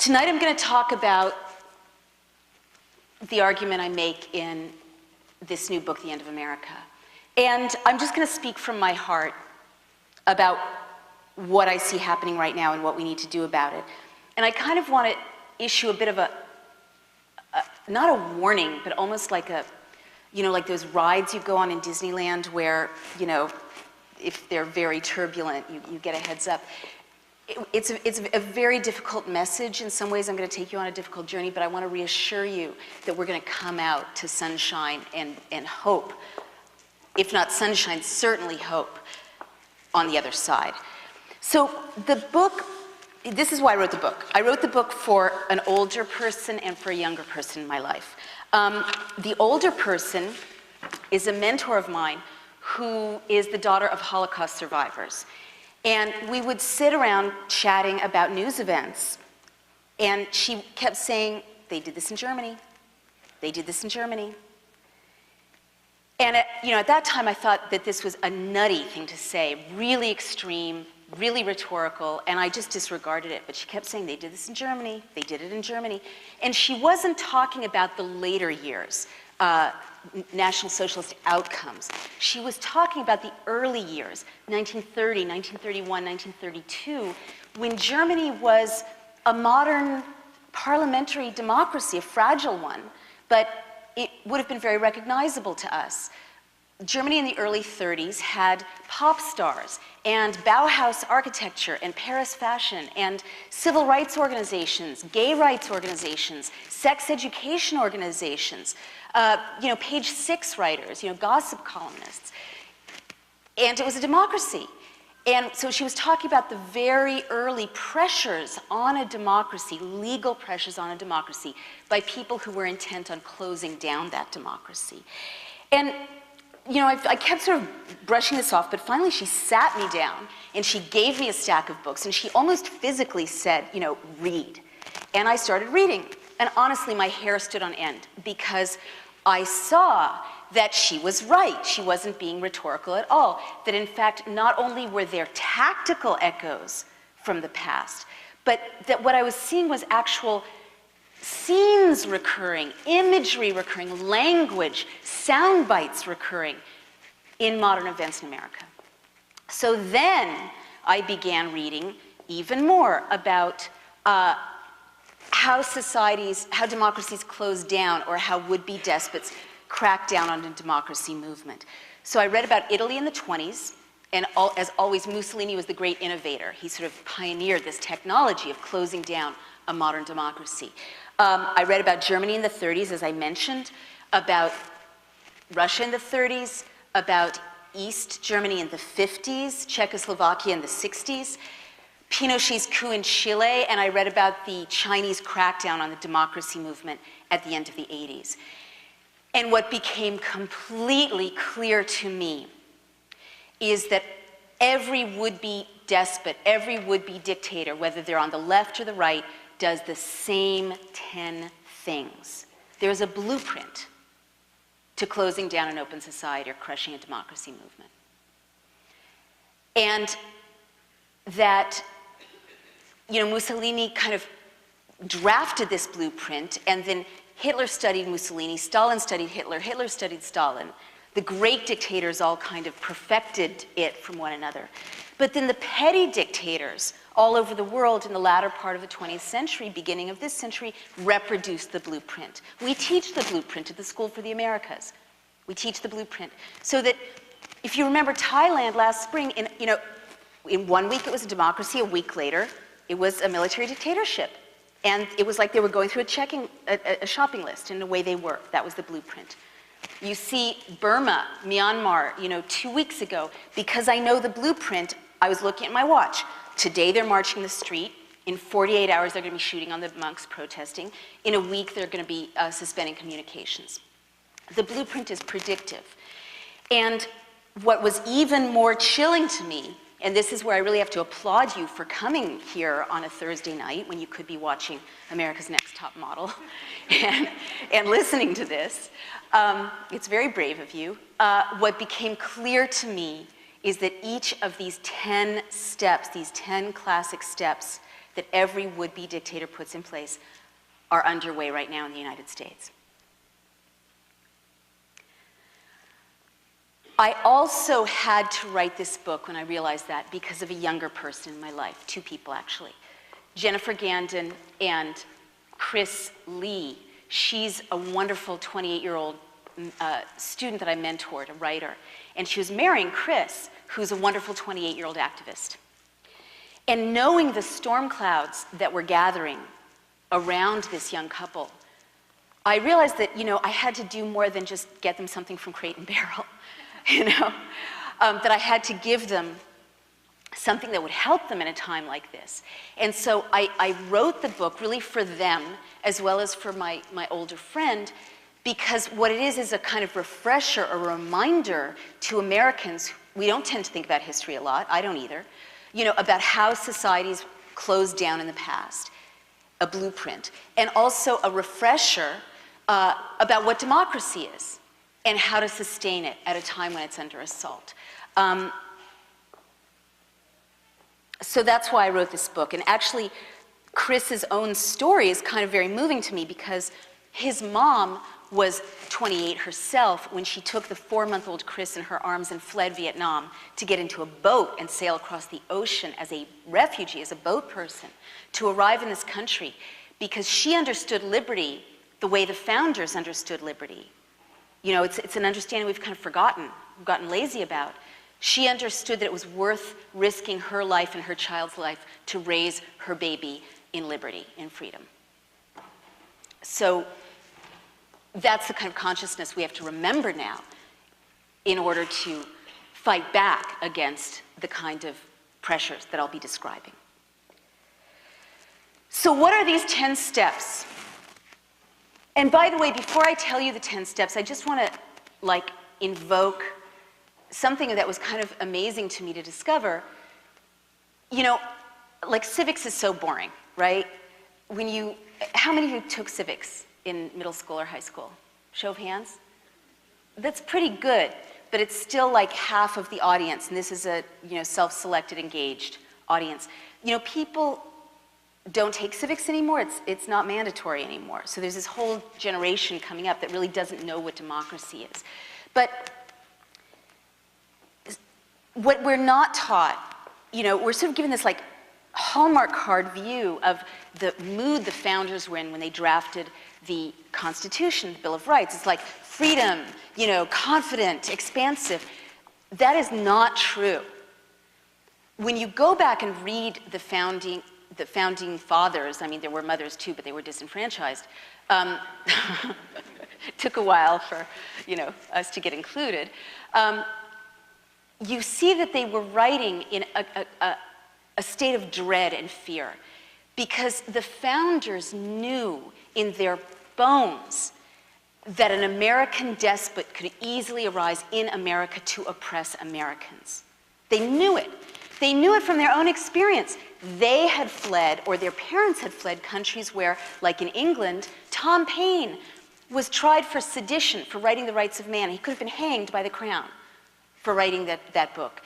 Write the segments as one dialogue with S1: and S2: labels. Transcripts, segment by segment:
S1: Tonight I'm going to talk about the argument I make in this new book, The End of America. And I'm just going to speak from my heart about what I see happening right now and what we need to do about it. And I kind of want to issue a bit of not a warning, but almost like like those rides you go on in Disneyland where, if they're very turbulent, you get a heads up. It's a very difficult message. In some ways, I'm going to take you on a difficult journey, but I want to reassure you that we're going to come out to sunshine and hope. If not sunshine, certainly hope on the other side. So the book, this is why I wrote the book. I wrote the book for an older person and for a younger person in my life. The older person is a mentor of mine who is the daughter of Holocaust survivors. And we would sit around chatting about news events. And she kept saying, they did this in Germany. They did this in Germany. And at that time, I thought that this was a nutty thing to say, really extreme, really rhetorical, and I just disregarded it. But she kept saying, they did this in Germany. They did it in Germany. And she wasn't talking about the later years, National Socialist outcomes. She was talking about the early years, 1930, 1931, 1932, when Germany was a modern parliamentary democracy, a fragile one, but it would have been very recognizable to us. Germany in the early 30s had pop stars and Bauhaus architecture and Paris fashion and civil rights organizations, gay rights organizations, sex education organizations, page 6 writers, gossip columnists. And it was a democracy. And so she was talking about the very early pressures on a democracy, legal pressures on a democracy, by people who were intent on closing down that democracy. And I kept sort of brushing this off, but finally she sat me down and she gave me a stack of books and she almost physically said, read. And I started reading. And honestly, my hair stood on end because I saw that she was right. She wasn't being rhetorical at all. That in fact, not only were there tactical echoes from the past, but that what I was seeing was actual scenes recurring, imagery recurring, language, sound bites recurring in modern events in America. So then I began reading even more about how democracies close down, or how would-be despots crack down on the democracy movement. So I read about Italy in the 20s, and as always, Mussolini was the great innovator. He sort of pioneered this technology of closing down a modern democracy. I read about Germany in the 30s, as I mentioned, about Russia in the 30s, about East Germany in the 50s, Czechoslovakia in the 60s, Pinochet's coup in Chile, and I read about the Chinese crackdown on the democracy movement at the end of the 80s. And what became completely clear to me is that every would-be despot, every would-be dictator, whether they're on the left or the right, does the same 10 things. There's a blueprint to closing down an open society or crushing a democracy movement. And that, Mussolini kind of drafted this blueprint, and then Hitler studied Mussolini, Stalin studied Hitler, Hitler studied Stalin. The great dictators all kind of perfected it from one another. But then the petty dictators all over the world in the latter part of the 20th century, beginning of this century, reproduced the blueprint. We teach the blueprint at the School for the Americas. We teach the blueprint. So that, if you remember Thailand last spring, in 1 week it was a democracy, a week later it was a military dictatorship. And it was like they were going through a shopping list, and the way they were. That was the blueprint. You see Burma, Myanmar, 2 weeks ago, because I know the blueprint, I was looking at my watch. Today they're marching the street. In 48 hours they're going to be shooting on the monks protesting. In a week they're going to be suspending communications. The blueprint is predictive. And what was even more chilling to me, and this is where I really have to applaud you for coming here on a Thursday night when you could be watching America's Next Top Model and listening to this. It's very brave of you. What became clear to me is that each of these 10 steps, these 10 classic steps that every would-be dictator puts in place are underway right now in the United States. I also had to write this book when I realized that because of a younger person in my life, two people actually. Jennifer Gandon and Chris Lee. She's a wonderful 28-year-old student that I mentored, a writer. And she was marrying Chris, who's a wonderful 28-year-old activist. And knowing the storm clouds that were gathering around this young couple, I realized that, I had to do more than just get them something from Crate and Barrel, that I had to give them something that would help them in a time like this. And so I wrote the book really for them, as well as for my older friend, because what it is a kind of refresher, a reminder to Americans. We don't tend to think about history a lot, I don't either, about how societies closed down in the past, a blueprint, and also a refresher about what democracy is and how to sustain it at a time when it's under assault. So that's why I wrote this book. And actually, Chris's own story is kind of very moving to me because his mom was 28 herself when she took the 4-month-old Chris in her arms and fled Vietnam to get into a boat and sail across the ocean as a refugee, as a boat person, to arrive in this country because she understood liberty the way the founders understood liberty. It's an understanding we've kind of forgotten, we've gotten lazy about. She understood that it was worth risking her life and her child's life to raise her baby in liberty, in freedom. So that's the kind of consciousness we have to remember now in order to fight back against the kind of pressures that I'll be describing. So what are these 10 steps? And by the way, before I tell you the 10 steps, I just want to invoke something that was kind of amazing to me to discover. Civics is so boring, right? How many of you took civics in middle school or high school? Show of hands? That's pretty good, but it's still like half of the audience, and this is a self-selected, engaged audience. People don't take civics anymore. It's not mandatory anymore. So there's this whole generation coming up that really doesn't know what democracy is. But what we're not taught, we're sort of given this Hallmark card view of the mood the founders were in when they drafted the Constitution, the Bill of Rights. It's like freedom, confident, expansive. That is not true. When you go back and read the founding fathers, I mean, there were mothers too, but they were disenfranchised. Took a while for, us to get included. You see that they were writing in a state of dread and fear because the founders knew in their bones that an American despot could easily arise in America to oppress Americans. They knew it. They knew it from their own experience. They had fled, or their parents had fled, countries where, like in England, Tom Paine was tried for sedition, for writing The Rights of Man. He could have been hanged by the Crown for writing that book.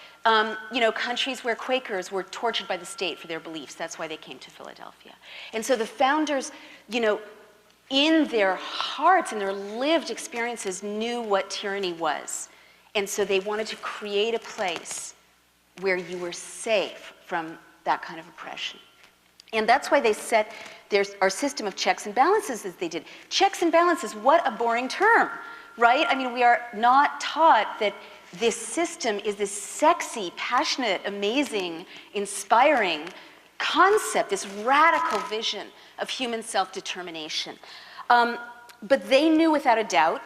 S1: Countries where Quakers were tortured by the state for their beliefs. That's why they came to Philadelphia. And so the founders, in their hearts and their lived experiences knew what tyranny was. And so they wanted to create a place where you were safe from that kind of oppression. And that's why they set our system of checks and balances as they did. Checks and balances, what a boring term, right? I mean, we are not taught that this system is this sexy, passionate, amazing, inspiring concept, this radical vision of human self-determination. But they knew without a doubt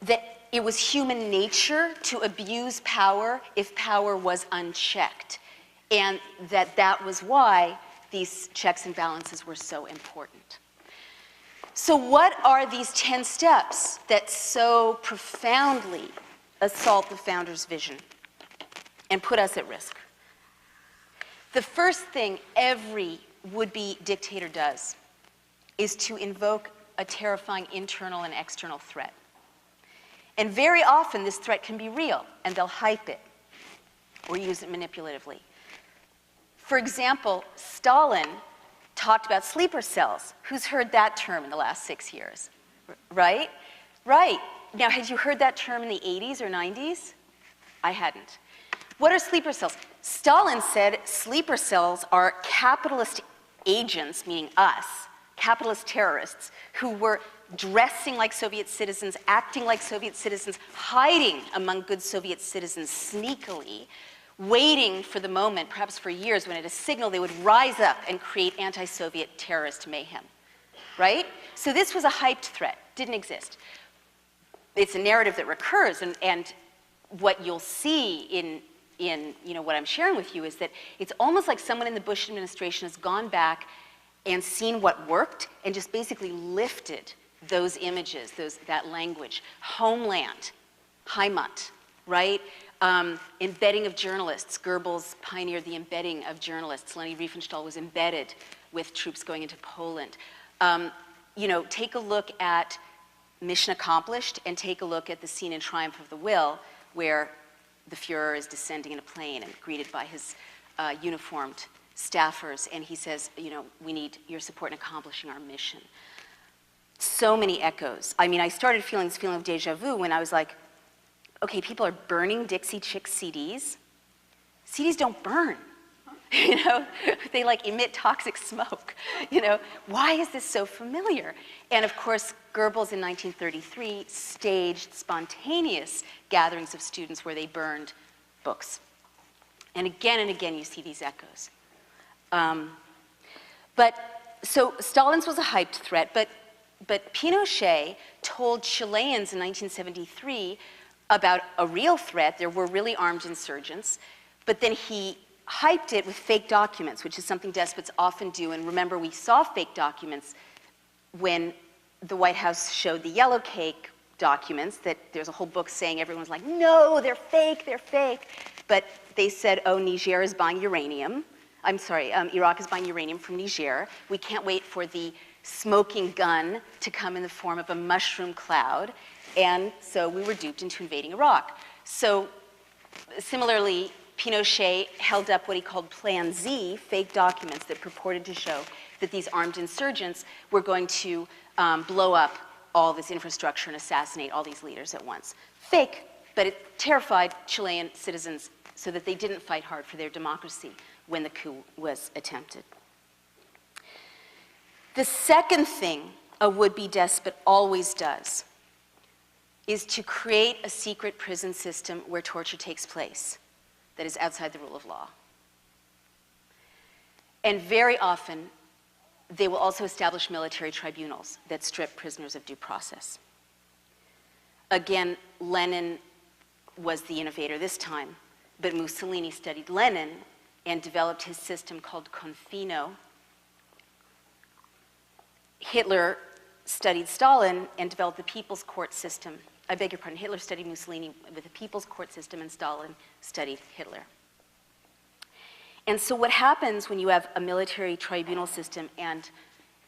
S1: that it was human nature to abuse power if power was unchecked, and that was why these checks and balances were so important. So what are these 10 steps that so profoundly assault the founders' vision and put us at risk? The first thing every would-be dictator does is to invoke a terrifying internal and external threat. And very often this threat can be real, and they'll hype it or use it manipulatively. For example, Stalin talked about sleeper cells. Who's heard that term in the last 6 years? Right? Right. Now, had you heard that term in the 80s or 90s? I hadn't. What are sleeper cells? Stalin said sleeper cells are capitalist agents, meaning us, capitalist terrorists, who were dressing like Soviet citizens, acting like Soviet citizens, hiding among good Soviet citizens sneakily, waiting for the moment, perhaps for years, when at a signal they would rise up and create anti-Soviet terrorist mayhem, right? So this was a hyped threat, didn't exist. It's a narrative that recurs, and what you'll see in what I'm sharing with you is that it's almost like someone in the Bush administration has gone back and seen what worked and just basically lifted those images, that language. Homeland, Heimat, right? Embedding of journalists. Goebbels pioneered the embedding of journalists. Leni Riefenstahl was embedded with troops going into Poland. Take a look at Mission Accomplished and take a look at the scene in Triumph of the Will where the Fuhrer is descending in a plane and greeted by his uniformed staffers, and he says, we need your support in accomplishing our mission. So many echoes. I mean, I started feeling this feeling of deja vu when I was like, okay, people are burning Dixie Chicks CDs. CDs don't burn. They like emit toxic smoke. Why is this so familiar? And of course, Goebbels in 1933 staged spontaneous gatherings of students where they burned books. And again, you see these echoes. So Stalin's was a hyped threat, but Pinochet told Chileans in 1973 about a real threat. There were really armed insurgents, but then he hyped it with fake documents, which is something despots often do. And remember, we saw fake documents when the White House showed the yellow cake documents, that there's a whole book saying everyone's like, no, they're fake, they're fake. But they said, oh, Niger is buying uranium. I'm sorry, Iraq is buying uranium from Niger. We can't wait for the smoking gun to come in the form of a mushroom cloud. And so we were duped into invading Iraq. So similarly, Pinochet held up what he called Plan Z, fake documents that purported to show that these armed insurgents were going to blow up all this infrastructure and assassinate all these leaders at once. Fake, but it terrified Chilean citizens so that they didn't fight hard for their democracy when the coup was attempted. The second thing a would-be despot always does is to create a secret prison system where torture takes place that is outside the rule of law. And very often, they will also establish military tribunals that strip prisoners of due process. Again, Lenin was the innovator this time, but Mussolini studied Lenin and developed his system called Confino. Hitler studied Stalin and developed the People's Court system. I beg your pardon, Hitler studied Mussolini with the People's Court system, and Stalin studied Hitler. And so what happens when you have a military tribunal system and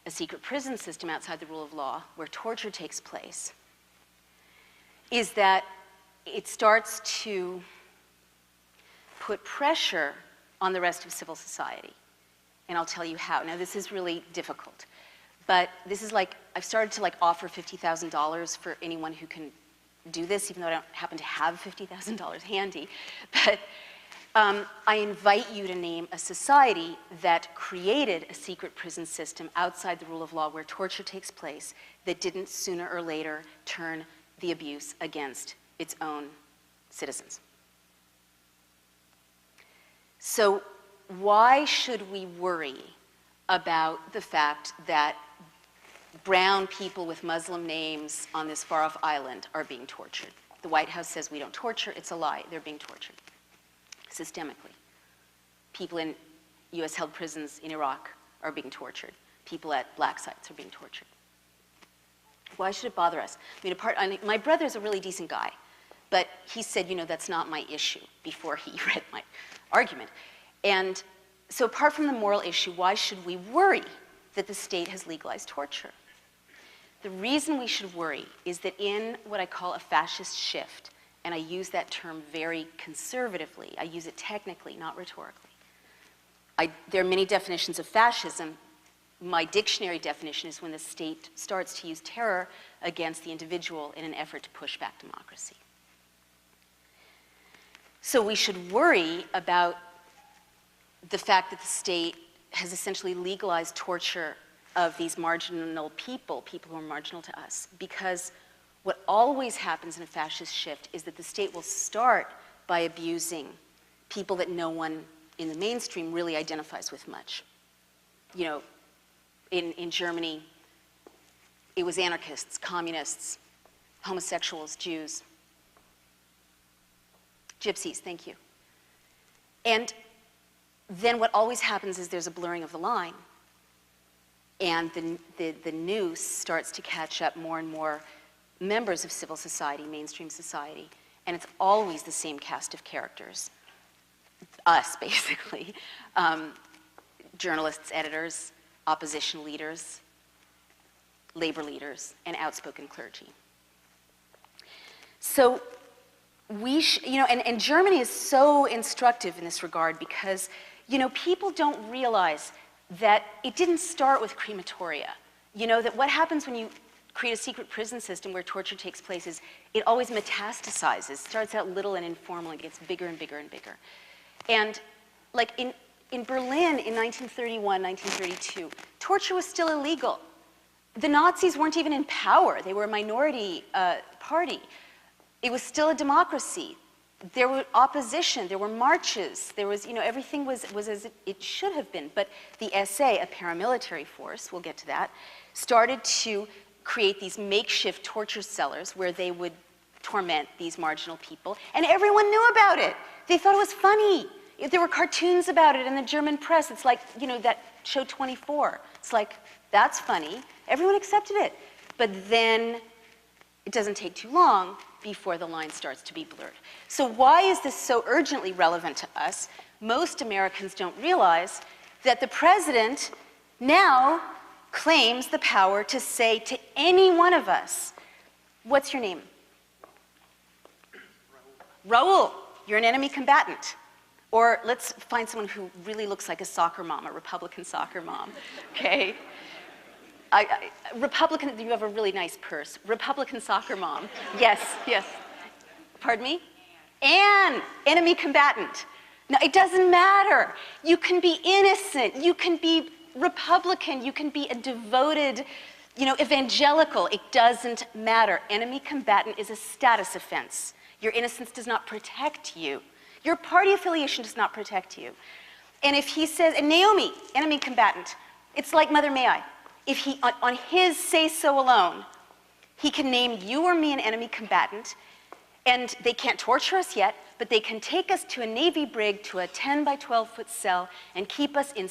S1: a secret prison system outside the rule of law where torture takes place is that it starts to put pressure on the rest of civil society. And I'll tell you how. Now, this is really difficult. But this is like, I've started to offer $50,000 for anyone who can do this, even though I don't happen to have $50,000 handy. But I invite you to name a society that created a secret prison system outside the rule of law where torture takes place that didn't sooner or later turn the abuse against its own citizens. So why should we worry about the fact that brown people with Muslim names on this far-off island are being tortured? The White House says we don't torture. It's a lie. They're being tortured systemically. People in US-held prisons in Iraq are being tortured. People at black sites are being tortured. Why should it bother us? I mean, my brother's a really decent guy, but he said, that's not my issue before he read my argument. And so apart from the moral issue, why should we worry that the state has legalized torture? The reason we should worry is that in what I call a fascist shift, and I use that term very conservatively, I use it technically, not rhetorically. There are many definitions of fascism, my dictionary definition is when the state starts to use terror against the individual in an effort to push back democracy. So we should worry about the fact that the state has essentially legalized torture of these marginal people, people who are marginal to us, because what always happens in a fascist shift is that the state will start by abusing people that no one in the mainstream really identifies with much. You know, in Germany, it was anarchists, communists, homosexuals, Jews, gypsies, thank you. And then what always happens is there's a blurring of the line, and the noose starts to catch up more and more members of civil society, mainstream society, and it's always the same cast of characters. Us, basically. Journalists, editors, opposition leaders, labor leaders, and outspoken clergy. So and Germany is so instructive in this regard because, people don't realize that it didn't start with crematoria. That what happens when you create a secret prison system where torture takes place is it always metastasizes, starts out little and informal and gets bigger and bigger and bigger. And like in Berlin in 1931, 1932, torture was still illegal. The Nazis weren't even in power. They were a minority party. It was still a democracy. There were opposition, there were marches, there was, everything was as it should have been. But the SA, a paramilitary force, we'll get to that, started to create these makeshift torture cellars where they would torment these marginal people, and everyone knew about it. They thought it was funny. There were cartoons about it in the German press. It's like, that show 24. It's like, that's funny. Everyone accepted it. But then it doesn't take too long before the line starts to be blurred. So why is this so urgently relevant to us? Most Americans don't realize that the president now claims the power to say to any one of us, what's your name? Raul, you're an enemy combatant. Or let's find someone who really looks like a soccer mom, a Republican soccer mom, okay? Republican, you have a really nice purse. Republican soccer mom, yes. Pardon me? Anne, enemy combatant. No, it doesn't matter. You can be innocent, you can be Republican, you can be a devoted, evangelical. It doesn't matter. Enemy combatant is a status offense. Your innocence does not protect you. Your party affiliation does not protect you. And if he says, and Naomi, enemy combatant, it's like Mother May I. If he, on his say-so alone, he can name you or me an enemy combatant, and they can't torture us yet, but they can take us to a Navy brig to a 10 by 12-foot cell and keep us in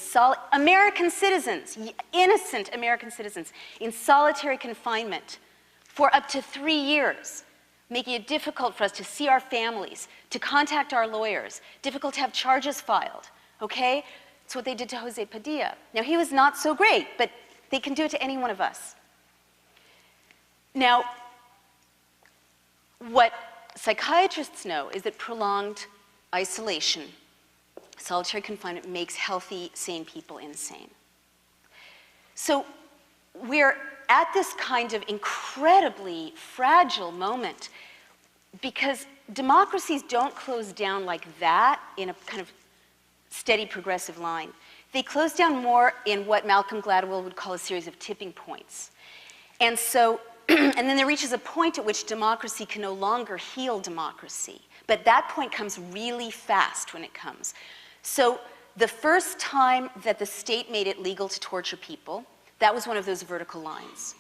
S1: American citizens, innocent American citizens, in solitary confinement for up to 3 years, making it difficult for us to see our families, to contact our lawyers, difficult to have charges filed, okay? That's what they did to Jose Padilla. Now, he was not so great, but they can do it to any one of us. Now, what psychiatrists know is that prolonged isolation, solitary confinement, makes healthy, sane people insane. So we're at this kind of incredibly fragile moment because democracies don't close down like that in a kind of steady progressive line. They close down more in what Malcolm Gladwell would call a series of tipping points. And so, and then there reaches a point at which democracy can no longer heal democracy. But that point comes really fast when it comes. So the first time that the state made it legal to torture people, that was one of those vertical lines.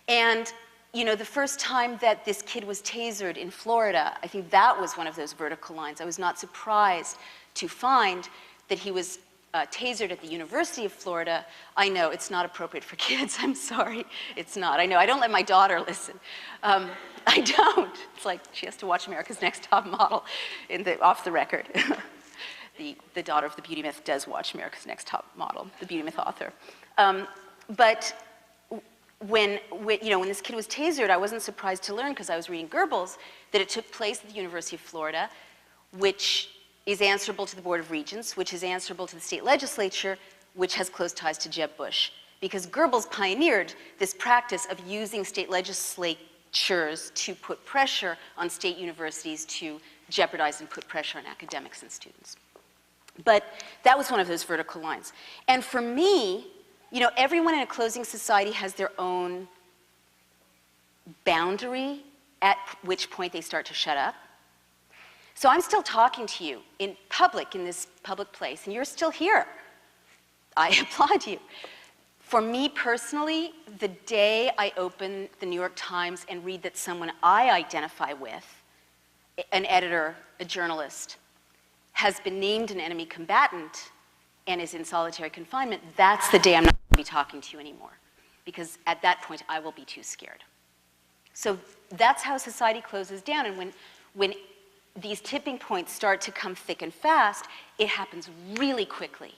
S1: And the first time that this kid was tasered in Florida, I think that was one of those vertical lines. I was not surprised to find that he was tasered at the University of Florida. I know, it's not appropriate for kids. I'm sorry. It's not. I know. I don't let my daughter listen. I don't. It's like she has to watch America's Next Top Model off the record. The daughter of the beauty myth does watch America's Next Top Model, the beauty myth author. But when this kid was tasered, I wasn't surprised to learn, because I was reading Goebbels, that it took place at the University of Florida, which is answerable to the Board of Regents, which is answerable to the state legislature, which has close ties to Jeb Bush. because Goebbels pioneered this practice of using state legislatures to put pressure on state universities to jeopardize and put pressure on academics and students. But that was one of those vertical lines. And for me, you know, everyone in a closing society has their own boundary at which point they start to shut up. So I'm still talking to you in public, in this public place, and you're still here. I applaud you. For me personally, the day I open the New York Times and read that someone I identify with, an editor, a journalist, has been named an enemy combatant and is in solitary confinement, that's the day I'm not going to be talking to you anymore. Because at that point, I will be too scared. So that's how society closes down. And when these tipping points start to come thick and fast, it happens really quickly.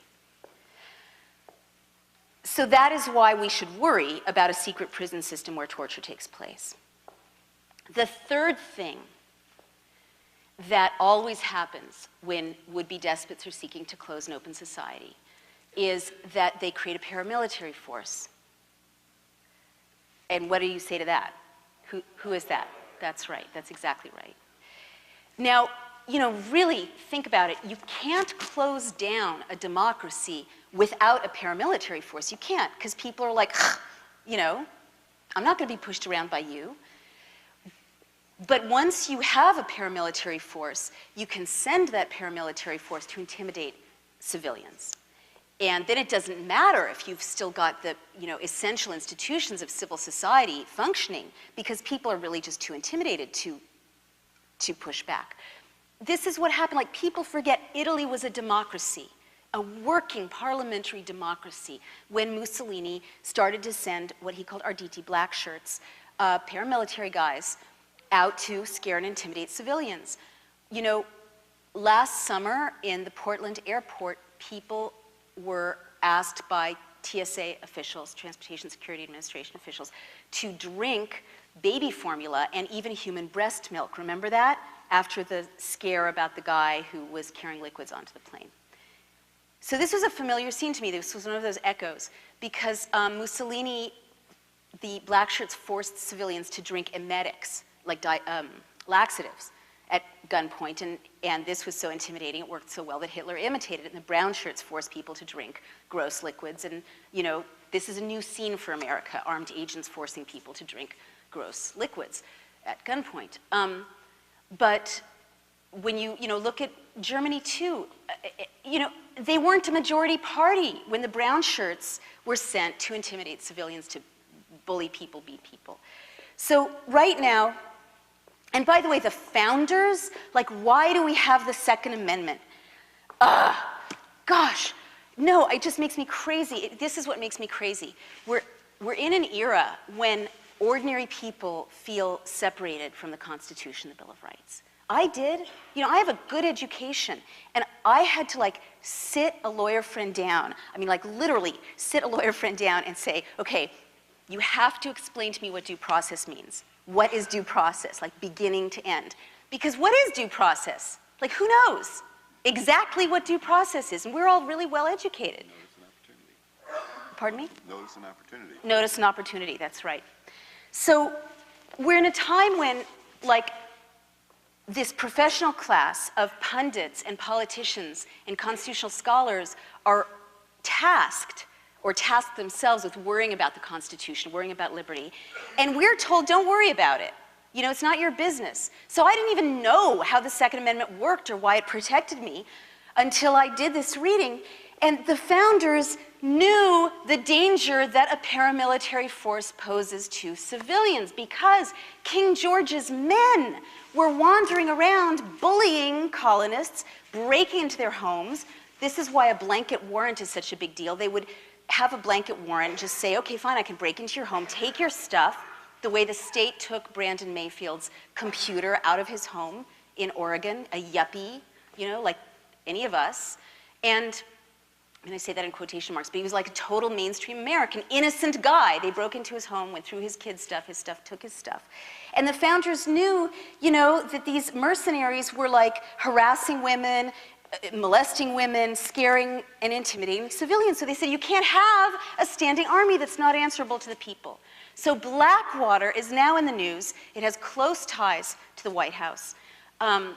S1: So that is why we should worry about a secret prison system where torture takes place. The third thing that always happens when would-be despots are seeking to close an open society is that they create a paramilitary force. And what do you say to that? Who is that? That's right. That's exactly right. Now, you know, really think about it. You can't close down a democracy without a paramilitary force. You can't, because people are like, you know, I'm not going to be pushed around by you. But once you have a paramilitary force, you can send that paramilitary force to intimidate civilians. And then it doesn't matter if you've still got the, you know, essential institutions of civil society functioning, because people are really just too intimidated to push back. This is what happened. Like, people forget Italy was a democracy, a working parliamentary democracy, when Mussolini started to send what he called Arditi, black shirts, paramilitary guys, out to scare and intimidate civilians. You know, last summer in the Portland airport, people were asked by TSA officials, Transportation Security Administration officials, to drink baby formula and even human breast milk. Remember that? After the scare about the guy who was carrying liquids onto the plane. So this was a familiar scene to me. This was one of those echoes, because Mussolini, the black shirts forced civilians to drink emetics, like laxatives, at gunpoint, and this was so intimidating, it worked so well that Hitler imitated it, and the brown shirts forced people to drink gross liquids, and, you know, this is a new scene for America, armed agents forcing people to drink gross liquids at gunpoint. But when you know, look at Germany too, you know, they weren't a majority party when the brown shirts were sent to intimidate civilians, to bully people, beat people. So right now, and by the way, the founders, like, why do we have the Second Amendment? Gosh, no, it just makes me crazy. This is what makes me crazy. We're in an era when ordinary people feel separated from the Constitution, the Bill of Rights. I did. You know, I have a good education, and I had to, like, sit a lawyer friend down. I mean, like, literally sit a lawyer friend down and say, okay, you have to explain to me what due process means. What is due process, like beginning to end? Because what is due process? Like, who knows exactly what due process is? And we're all really well educated.
S2: Notice and opportunity.
S1: Pardon me?
S2: Notice and opportunity.
S1: Notice and opportunity, that's right. So we're in a time when, like, this professional class of pundits and politicians and constitutional scholars are tasked, or task themselves with worrying about the Constitution, worrying about liberty. And we're told, don't worry about it. You know, it's not your business. So I didn't even know how the Second Amendment worked or why it protected me until I did this reading. And the founders knew the danger that a paramilitary force poses to civilians, because King George's men were wandering around bullying colonists, breaking into their homes. This is why a blanket warrant is such a big deal. They would have a blanket warrant, just say, okay, fine, I can break into your home, take your stuff, the way the state took Brandon Mayfield's computer out of his home in Oregon, a yuppie, you know, like any of us. And I say that in quotation marks, but he was like a total mainstream American, innocent guy. They broke into his home, went through his kids' stuff, took his stuff. And the founders knew, you know, that these mercenaries were like harassing women, molesting women, scaring and intimidating civilians. So they said, you can't have a standing army that's not answerable to the people. So Blackwater is now in the news. It has close ties to the White House. And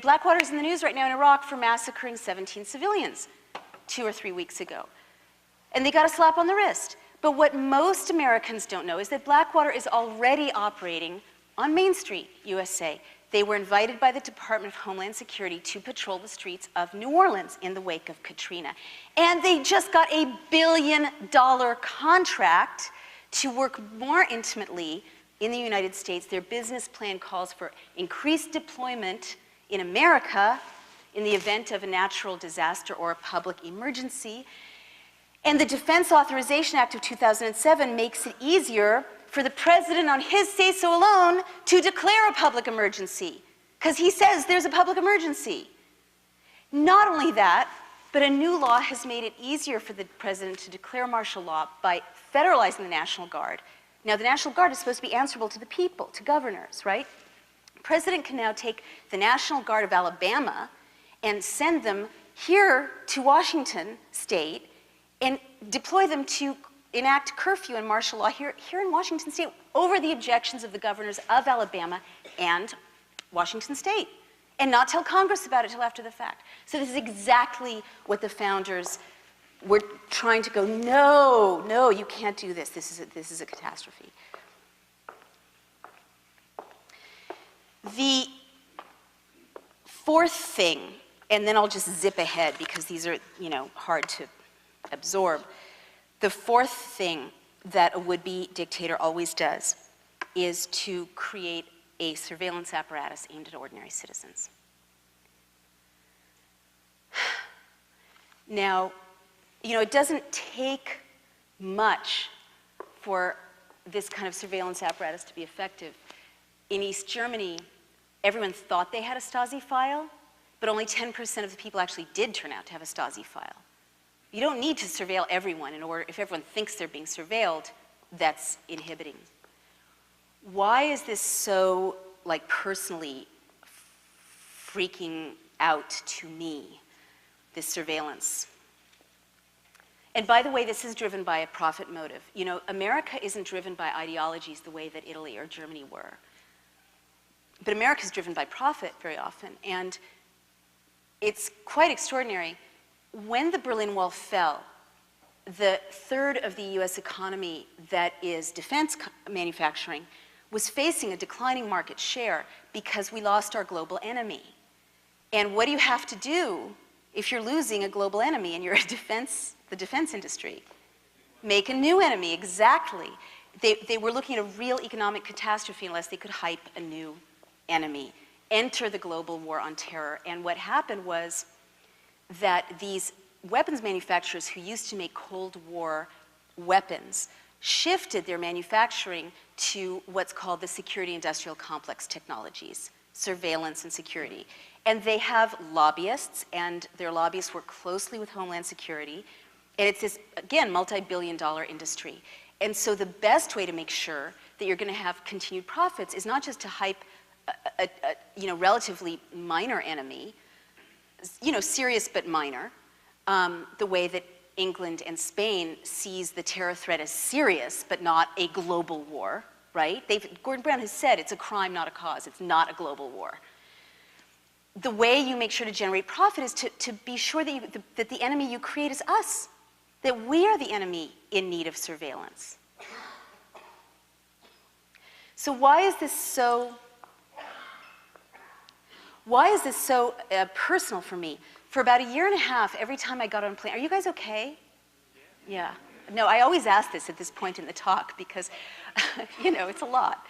S1: Blackwater is in the news right now in Iraq for massacring 17 civilians 2 or 3 weeks ago. And they got a slap on the wrist. But what most Americans don't know is that Blackwater is already operating on Main Street, USA. They were invited by the Department of Homeland Security to patrol the streets of New Orleans in the wake of Katrina. And they just got a $1 billion contract to work more intimately in the United States. Their business plan calls for increased deployment in America in the event of a natural disaster or a public emergency. And the Defense Authorization Act of 2007 makes it easier for the president on his say-so alone to declare a public emergency, because he says there's a public emergency. Not only that, but a new law has made it easier for the president to declare martial law by federalizing the National Guard. Now, the National Guard is supposed to be answerable to the people, to governors, right? The president can now take the National Guard of Alabama and send them here to Washington State and deploy them to enact curfew and martial law here in Washington State over the objections of the governors of Alabama and Washington State, and not tell Congress about it till after the fact. So this is exactly what the founders were trying to go, no, no, you can't do this. This is a catastrophe. The fourth thing, and then I'll just zip ahead because these are, hard to absorb. The fourth thing that a would-be dictator always does is to create a surveillance apparatus aimed at ordinary citizens. Now, it doesn't take much for this kind of surveillance apparatus to be effective. In East Germany, everyone thought they had a Stasi file, but only 10% of the people actually did turn out to have a Stasi file. You don't need to surveil everyone in order, if everyone thinks they're being surveilled, that's inhibiting. Why is this so, personally freaking out to me, this surveillance? And by the way, this is driven by a profit motive. America isn't driven by ideologies the way that Italy or Germany were. But America is driven by profit very often. And it's quite extraordinary. When the Berlin Wall fell, the third of the US economy that is defense manufacturing was facing a declining market share because we lost our global enemy. And what do you have to do if you're losing a global enemy and you're the defense industry? Make a new enemy, exactly. They were looking at a real economic catastrophe unless they could hype a new enemy, enter the global war on terror. And what happened was that these weapons manufacturers who used to make Cold War weapons shifted their manufacturing to what's called the security industrial complex technologies, surveillance and security. And they have lobbyists, and their lobbyists work closely with Homeland Security. And it's this, again, multi-billion-dollar industry. And so the best way to make sure that you're going to have continued profits is not just to hype a relatively minor enemy, serious but minor, the way that England and Spain sees the terror threat as serious but not a global war, right? Gordon Brown has said it's a crime, not a cause. It's not a global war. The way you make sure to generate profit is to be sure that the enemy you create is us, that we are the enemy in need of surveillance. So why is this so personal for me? For about 1.5 years, every time I got on a plane, are you guys okay? Yeah. No, I always ask this at this point in the talk because, it's a lot.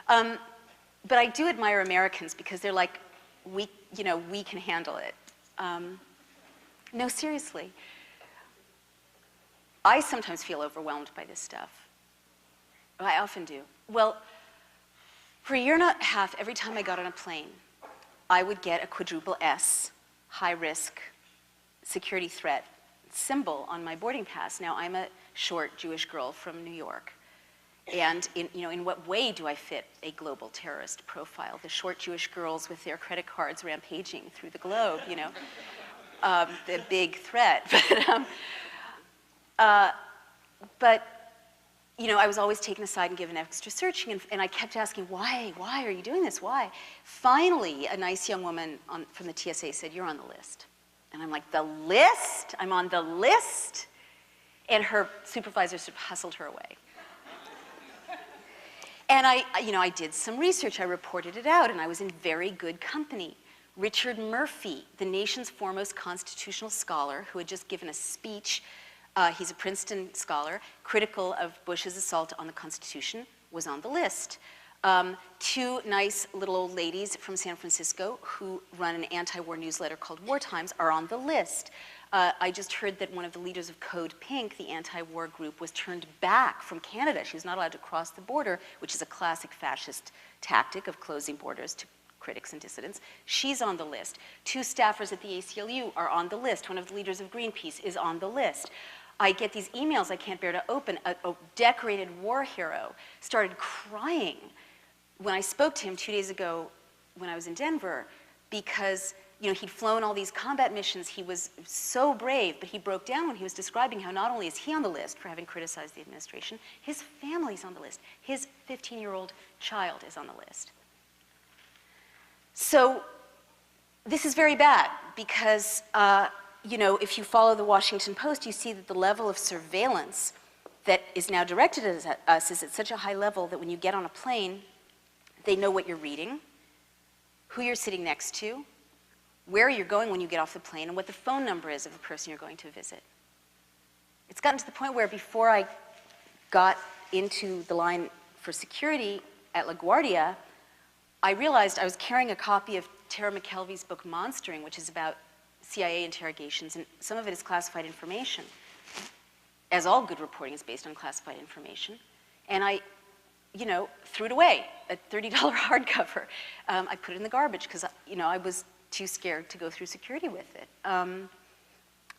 S1: But I do admire Americans because they're like, we can handle it. No, seriously. I sometimes feel overwhelmed by this stuff. I often do. Well, for 1.5 years, every time I got on a plane, I would get a quadruple S, high-risk security threat symbol on my boarding pass. Now, I'm a short Jewish girl from New York. And in what way do I fit a global terrorist profile? The short Jewish girls with their credit cards rampaging through the globe, the big threat. But I was always taken aside and given extra searching, and I kept asking, why are you doing this, why? Finally, a nice young woman from the TSA said, you're on the list. And I'm like, the list? I'm on the list? And her supervisor sort of hustled her away. And I did some research, I reported it out, and I was in very good company. Richard Murphy, the nation's foremost constitutional scholar, who had just given a speech, he's a Princeton scholar, critical of Bush's assault on the Constitution, was on the list. Two nice little old ladies from San Francisco who run an anti-war newsletter called War Times are on the list. I just heard that one of the leaders of Code Pink, the anti-war group, was turned back from Canada. She was not allowed to cross the border, which is a classic fascist tactic of closing borders to critics and dissidents. She's on the list. Two staffers at the ACLU are on the list. One of the leaders of Greenpeace is on the list. I get these emails I can't bear to open. A decorated war hero started crying when I spoke to him 2 days ago when I was in Denver, because he'd flown all these combat missions. He was so brave, but he broke down when he was describing how not only is he on the list for having criticized the administration, his family's on the list. His 15-year-old child is on the list. So this is very bad because, if you follow the Washington Post, you see that the level of surveillance that is now directed at us is at such a high level that when you get on a plane, they know what you're reading, who you're sitting next to, where you're going when you get off the plane, and what the phone number is of the person you're going to visit. It's gotten to the point where before I got into the line for security at LaGuardia, I realized I was carrying a copy of Tara McKelvey's book Monstering, which is about CIA interrogations, and some of it is classified information, as all good reporting is based on classified information. And I threw it away, a $30 hardcover. I put it in the garbage because, I was too scared to go through security with it.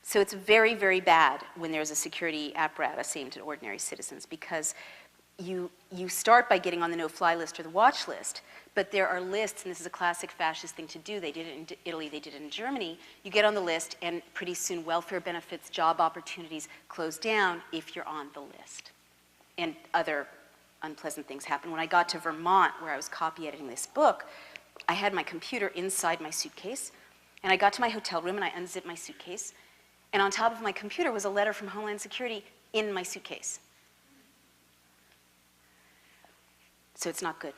S1: So it's very, very bad when there's a security apparatus aimed at ordinary citizens, because you start by getting on the no-fly list or the watch list, but there are lists, and this is a classic fascist thing to do. They did it in Italy, they did it in Germany. You get on the list, and pretty soon welfare benefits, job opportunities close down if you're on the list. And other unpleasant things happen. When I got to Vermont, where I was copy editing this book, I had my computer inside my suitcase, and I got to my hotel room and I unzipped my suitcase, and on top of my computer was a letter from Homeland Security in my suitcase. So it's not good.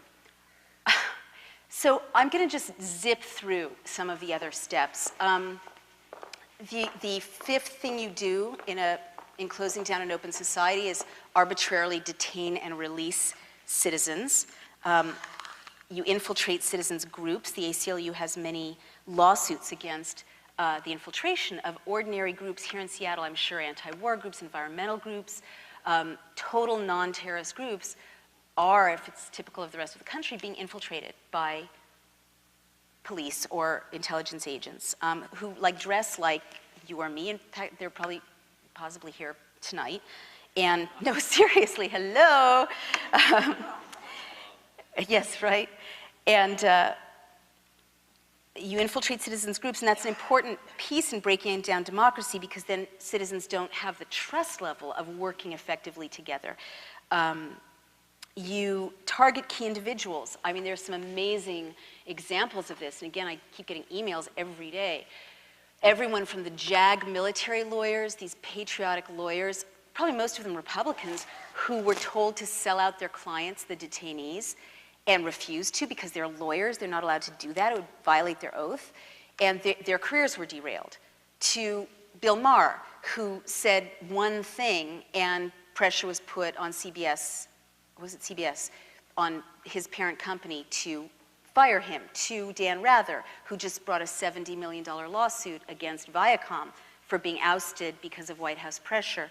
S1: So I'm going to just zip through some of the other steps. The fifth thing you do in closing down an open society is arbitrarily detain and release citizens. You infiltrate citizens' groups. The ACLU has many lawsuits against the infiltration of ordinary groups here in Seattle. I'm sure anti-war groups, environmental groups, total non-terrorist groups are, if it's typical of the rest of the country, being infiltrated by police or intelligence agents who dress like you or me. In fact, they're possibly here tonight. And no, seriously, hello. Yes, right? And you infiltrate citizens' groups, and that's an important piece in breaking down democracy, because then citizens don't have the trust level of working effectively together. You target key individuals. I mean, there's some amazing examples of this, and again, I keep getting emails every day. Everyone from the JAG military lawyers, these patriotic lawyers, probably most of them Republicans, who were told to sell out their clients, the detainees, and refused to because they're lawyers. They're not allowed to do that. It would violate their oath. And their careers were derailed. To Bill Maher, who said one thing and pressure was put on CBS, was it CBS, on his parent company to fire him. To Dan Rather, who just brought a $70 million lawsuit against Viacom for being ousted because of White House pressure.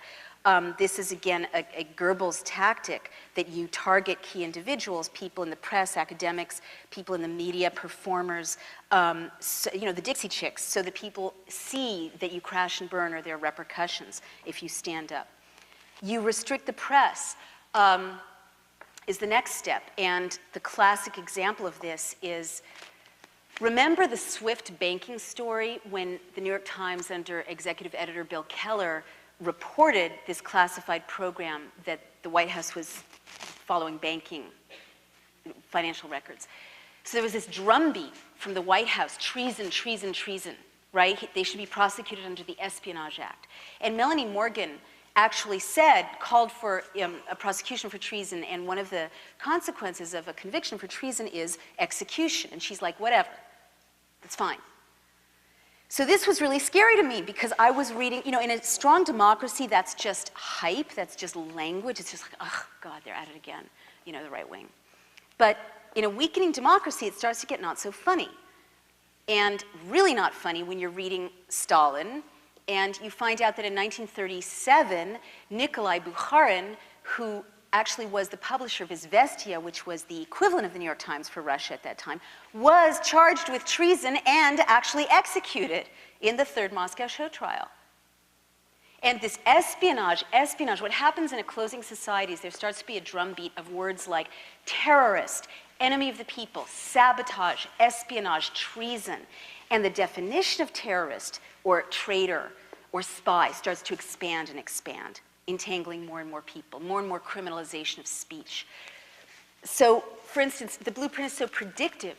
S1: This is, again, a Goebbels tactic that you target key individuals, people in the press, academics, people in the media, performers, the Dixie Chicks, so that people see that you crash and burn or there are repercussions if you stand up. You restrict the press. is the next step. And the classic example of this is, remember the Swift banking story when the New York Times under executive editor Bill Keller reported this classified program that the White House was following banking, financial records. So there was this drumbeat from the White House, treason, treason, treason, right? They should be prosecuted under the Espionage Act. And Melanie Morgan actually called for a prosecution for treason, and one of the consequences of a conviction for treason is execution. And she's like, whatever, that's fine. So this was really scary to me because I was reading, in a strong democracy, that's just hype, that's just language. It's just like, oh, God, they're at it again, the right wing. But in a weakening democracy, it starts to get not so funny. And really not funny when you're reading Stalin, and you find out that in 1937, Nikolai Bukharin, who actually was the publisher of Izvestia, which was the equivalent of the New York Times for Russia at that time, was charged with treason and actually executed in the Third Moscow Show trial. And this espionage, what happens in a closing society is there starts to be a drumbeat of words like terrorist, enemy of the people, sabotage, espionage, treason. And the definition of terrorist or traitor or spy starts to expand and expand, entangling more and more people, more and more criminalization of speech. So, for instance, the blueprint is so predictive.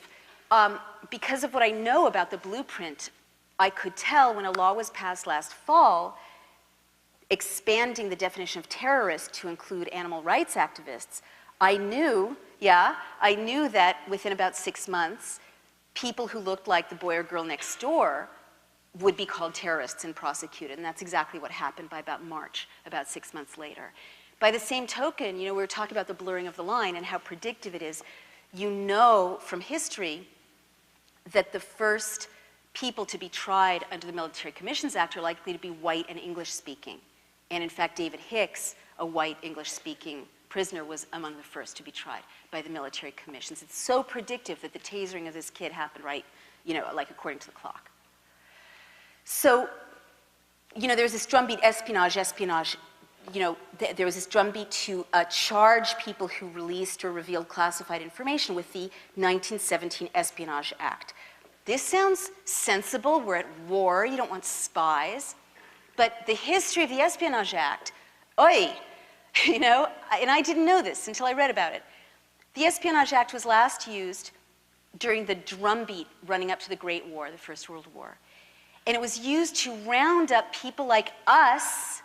S1: Because of what I know about the blueprint, I could tell when a law was passed last fall expanding the definition of terrorist to include animal rights activists. I knew that within about 6 months, people who looked like the boy or girl next door would be called terrorists and prosecuted. And that's exactly what happened by about March, about 6 months later. By the same token, we were talking about the blurring of the line and how predictive it is. You know from history that the first people to be tried under the Military Commissions Act are likely to be white and English-speaking. And in fact, David Hicks, a white English-speaking prisoner, was among the first to be tried by the military commissions. It's so predictive that the tasering of this kid happened right, like according to the clock. So, there's this drumbeat, espionage, there was this drumbeat to charge people who released or revealed classified information with the 1917 Espionage Act. This sounds sensible. We're at war. You don't want spies. But the history of the Espionage Act, and I didn't know this until I read about it. The Espionage Act was last used during the drumbeat running up to the Great War, the First World War. And it was used to round up people like us,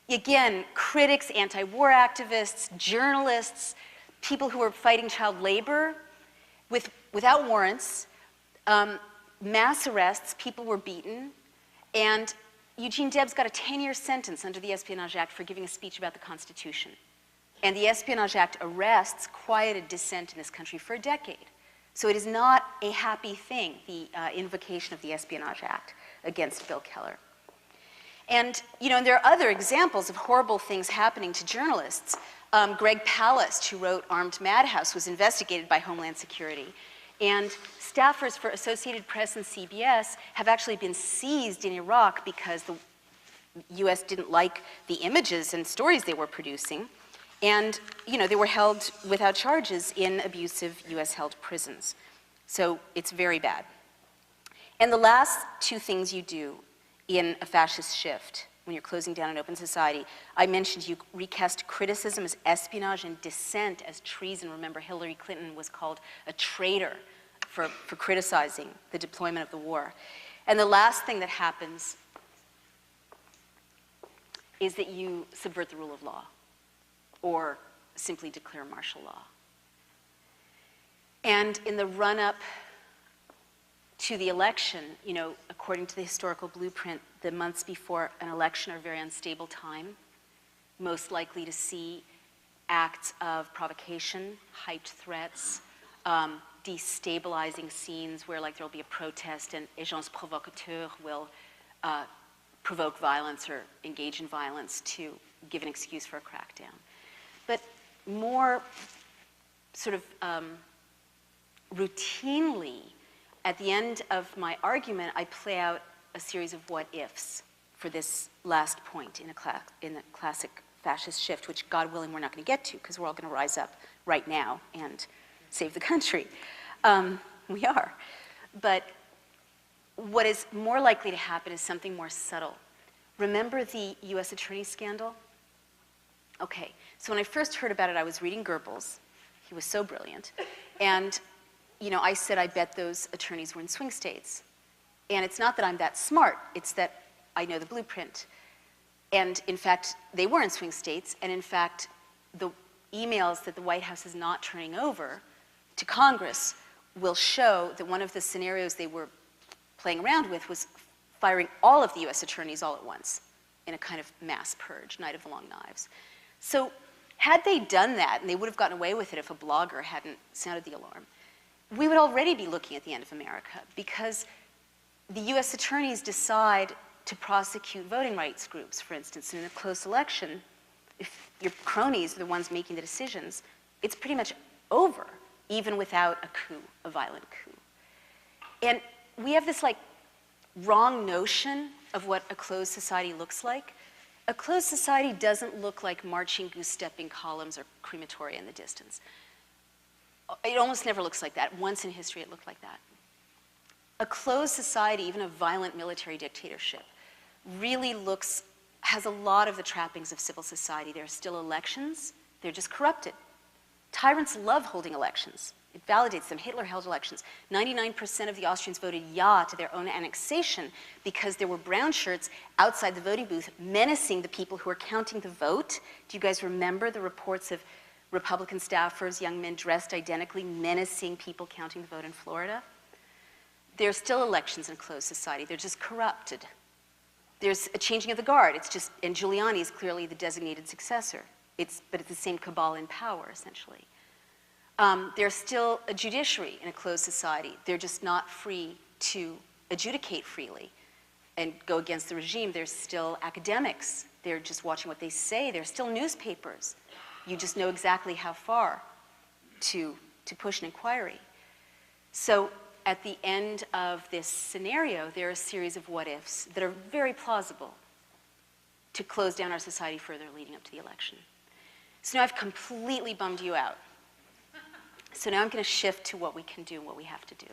S1: again, critics, anti-war activists, journalists, people who were fighting child labor without warrants, mass arrests, people were beaten, and Eugene Debs got a 10-year sentence under the Espionage Act for giving a speech about the Constitution. And the Espionage Act arrests quieted dissent in this country for a decade. So it is not a happy thing, the invocation of the Espionage Act against Bill Keller. And, and there are other examples of horrible things happening to journalists. Greg Palast, who wrote Armed Madhouse, was investigated by Homeland Security. And staffers for Associated Press and CBS have actually been seized in Iraq because the US didn't like the images and stories they were producing. And, they were held without charges in abusive US-held prisons. So it's very bad. And the last two things you do in a fascist shift when you're closing down an open society, I mentioned you recast criticism as espionage and dissent as treason. Remember, Hillary Clinton was called a traitor for criticizing the deployment of the war. And the last thing that happens is that you subvert the rule of law or simply declare martial law. And in the run-up to the election, according to the historical blueprint, the months before an election are a very unstable time, most likely to see acts of provocation, hyped threats, destabilizing scenes where there'll be a protest and agents provocateurs will provoke violence or engage in violence to give an excuse for a crackdown. But more sort of routinely, at the end of my argument, I play out a series of what-ifs for this last point in the classic fascist shift, which, God willing, we're not going to get to, because we're all going to rise up right now and save the country. We are. But what is more likely to happen is something more subtle. Remember the US attorney scandal? Okay, so when I first heard about it, I was reading Goebbels. He was so brilliant. And, you know, I said I bet those attorneys were in swing states. And it's not that I'm that smart, it's that I know the blueprint. And in fact, they were in swing states, and in fact, the emails that the White House is not turning over to Congress will show that one of the scenarios they were playing around with was firing all of the US attorneys all at once in a kind of mass purge, Night of the Long Knives. So had they done that, and they would have gotten away with it if a blogger hadn't sounded the alarm, we would already be looking at the end of America, because the US attorneys decide to prosecute voting rights groups, for instance. In a close election, if your cronies are the ones making the decisions, it's pretty much over, even without a coup, a violent coup. And we have this like wrong notion of what a closed society looks like. A closed society doesn't look like marching, goose-stepping columns or crematoria in the distance. It almost never looks like that. Once in history it looked like that. A closed society, even a violent military dictatorship, really has a lot of the trappings of civil society. There are still elections, they're just corrupted. Tyrants love holding elections. It validates them. Hitler held elections. 99% of the Austrians voted ja to their own annexation because there were brown shirts outside the voting booth menacing the people who were counting the vote. Do you guys remember the reports of Republican staffers, young men dressed identically, menacing people counting the vote in Florida? There are still elections in a closed society. They're just corrupted. There's a changing of the guard. It's just, and Giuliani is clearly the designated successor. But it's the same cabal in power, essentially. There's still a judiciary in a closed society. They're just not free to adjudicate freely and go against the regime. There's still academics. They're just watching what they say. There's still newspapers. You just know exactly how far to push an inquiry. So at the end of this scenario, there are a series of what-ifs that are very plausible to close down our society further leading up to the election. So now I've completely bummed you out. So now I'm going to shift to what we can do and what we have to do.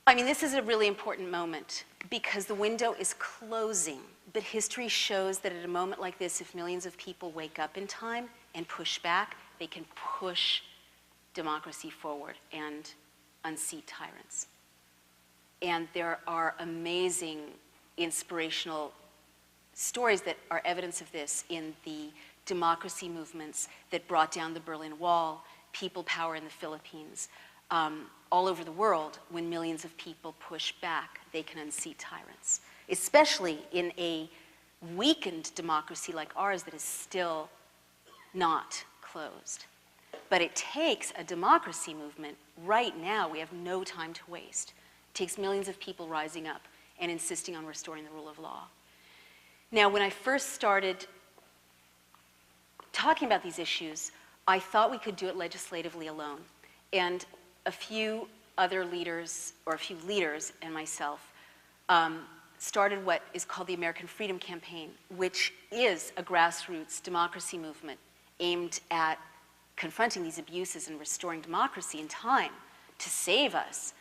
S1: I mean, this is a really important moment because the window is closing, but history shows that at a moment like this, if millions of people wake up in time and push back, they can push democracy forward and unseat tyrants. And there are amazing, inspirational stories that are evidence of this in the democracy movements that brought down the Berlin Wall, people power in the Philippines. All over the world, when millions of people push back, they can unseat tyrants, especially in a weakened democracy like ours that is still not closed. But it takes a democracy movement right now. We have no time to waste. It takes millions of people rising up and insisting on restoring the rule of law. Now, when I first started talking about these issues, I thought we could do it legislatively alone. And a few other leaders, or a few leaders and myself, started what is called the American Freedom Campaign, which is a grassroots democracy movement aimed at confronting these abuses and restoring democracy in time to save us.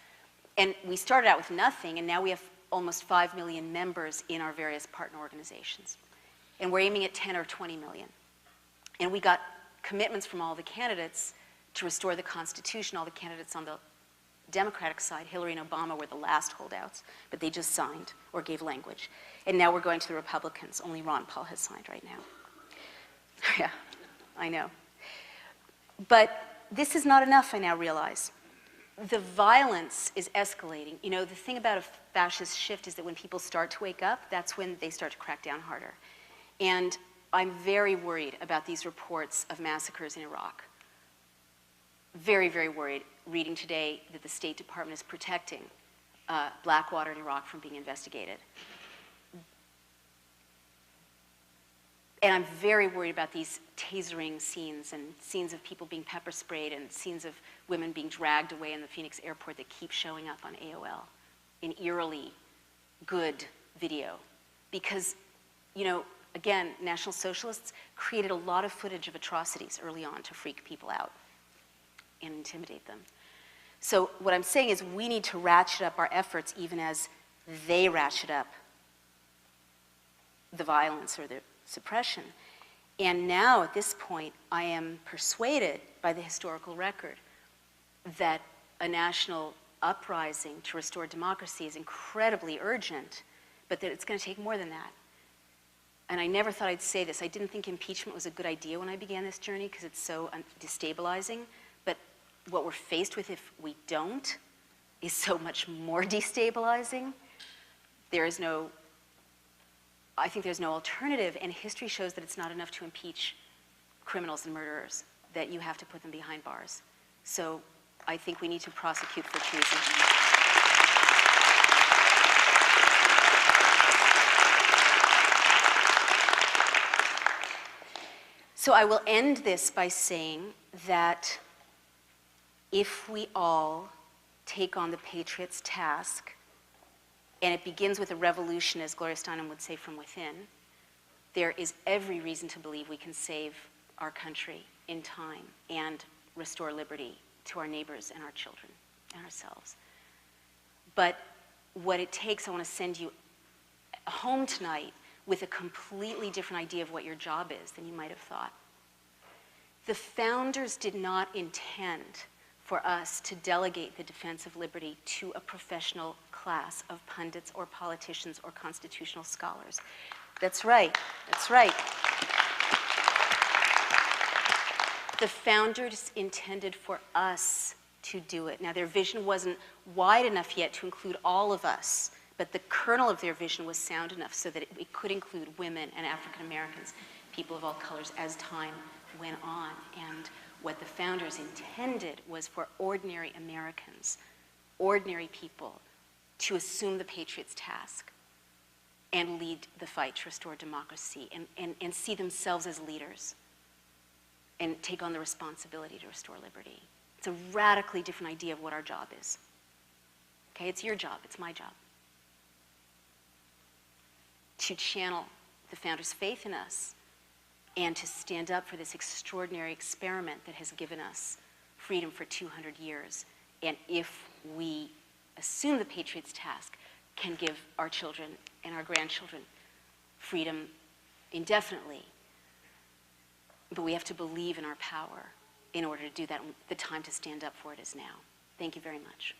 S1: And we started out with nothing, and now we have almost 5 million members in our various partner organizations. And we're aiming at 10 or 20 million. And we got commitments from all the candidates to restore the Constitution. All the candidates on the Democratic side, Hillary and Obama, were the last holdouts, but they just signed or gave language. And now we're going to the Republicans. Only Ron Paul has signed right now. Yeah, I know. But this is not enough, I now realize. The violence is escalating. You know, the thing about a fascist shift is that when people start to wake up, that's when they start to crack down harder. And I'm very worried about these reports of massacres in Iraq. Very, very worried, reading today that the State Department is protecting Blackwater in Iraq from being investigated. And I'm very worried about these tasering scenes and scenes of people being pepper sprayed and scenes of women being dragged away in the Phoenix airport that keep showing up on AOL in eerily good video. Because you know, again, National Socialists created a lot of footage of atrocities early on to freak people out and intimidate them. So what I'm saying is we need to ratchet up our efforts even as they ratchet up the violence or the suppression. And now, at this point, I am persuaded by the historical record that a national uprising to restore democracy is incredibly urgent, but that it's going to take more than that. And I never thought I'd say this. I didn't think impeachment was a good idea when I began this journey because it's so destabilizing. But what we're faced with if we don't is so much more destabilizing. I think there's no alternative, and history shows that it's not enough to impeach criminals and murderers, that you have to put them behind bars. So I think we need to prosecute for treason. So I will end this by saying that if we all take on the patriots' task, and it begins with a revolution, as Gloria Steinem would say, from within, there is every reason to believe we can save our country in time and restore liberty to our neighbors and our children and ourselves. But what it takes, I want to send you home tonight with a completely different idea of what your job is than you might have thought. The founders did not intend for us to delegate the defense of liberty to a professional class of pundits or politicians or constitutional scholars. That's right, that's right. The founders intended for us to do it. Now, their vision wasn't wide enough yet to include all of us, but the kernel of their vision was sound enough so that it could include women and African Americans, people of all colors, as time went on. And what the founders intended was for ordinary Americans, ordinary people, to assume the patriots' task and lead the fight to restore democracy and see themselves as leaders and take on the responsibility to restore liberty. It's a radically different idea of what our job is. Okay, it's your job, it's my job. To channel the founders' faith in us and to stand up for this extraordinary experiment that has given us freedom for 200 years. And if we assume the patriots' task, can give our children and our grandchildren freedom indefinitely. But we have to believe in our power in order to do that. The time to stand up for it is now. Thank you very much.